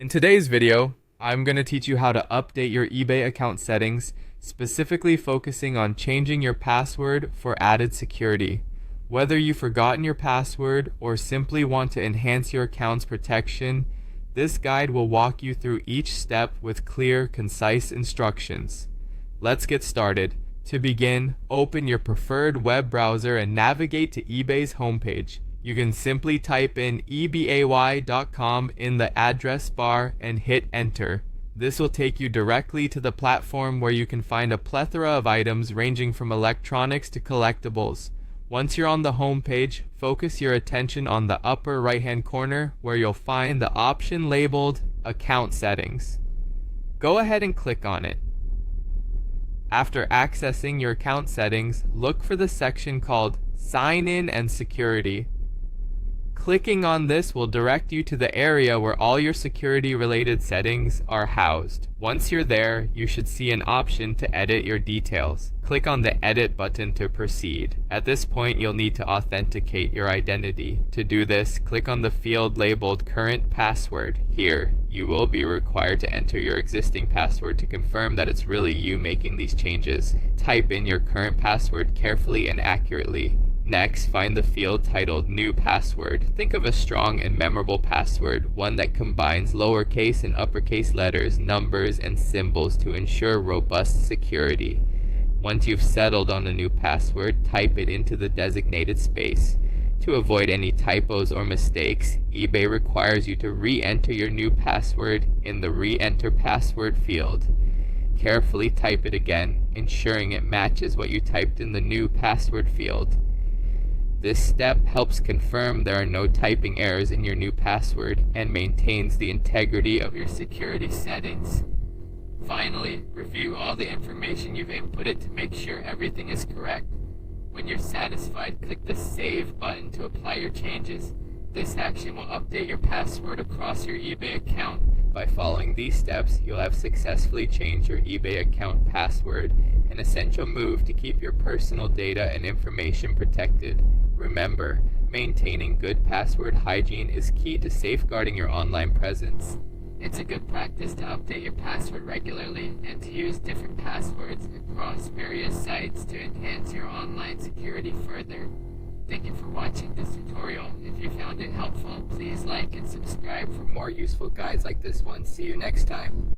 In today's video, I'm going to teach you how to update your eBay account settings, specifically focusing on changing your password for added security. Whether you've forgotten your password or simply want to enhance your account's protection, this guide will walk you through each step with clear, concise instructions. Let's get started. To begin, open your preferred web browser and navigate to eBay's homepage. You can simply type in ebay.com in the address bar and hit enter. This will take you directly to the platform where you can find a plethora of items ranging from electronics to collectibles. Once you're on the home page, focus your attention on the upper right-hand corner where you'll find the option labeled Account Settings. Go ahead and click on it. After accessing your account settings, look for the section called Sign In and Security. Clicking on this will direct you to the area where all your security-related settings are housed. Once you're there, you should see an option to edit your details. Click on the Edit button to proceed. At this point, you'll need to authenticate your identity. To do this, click on the field labeled Current Password. Here, you will be required to enter your existing password to confirm that it's really you making these changes. Type in your current password carefully and accurately. Next, find the field titled New Password. Think of a strong and memorable password, one that combines lowercase and uppercase letters, numbers, and symbols to ensure robust security. Once you've settled on a new password, type it into the designated space. To avoid any typos or mistakes, eBay requires you to re-enter your new password in the Re-enter Password field. Carefully type it again, ensuring it matches what you typed in the new password field. This step helps confirm there are no typing errors in your new password and maintains the integrity of your security settings. Finally, review all the information you've inputted to make sure everything is correct. When you're satisfied, click the Save button to apply your changes. This action will update your password across your eBay account. By following these steps, you'll have successfully changed your eBay account password, an essential move to keep your personal data and information protected. Remember, maintaining good password hygiene is key to safeguarding your online presence. It's a good practice to update your password regularly and to use different passwords across various sites to enhance your online security further. Thank you for watching this tutorial. If you found it helpful, please like and subscribe for more useful guides like this one. See you next time.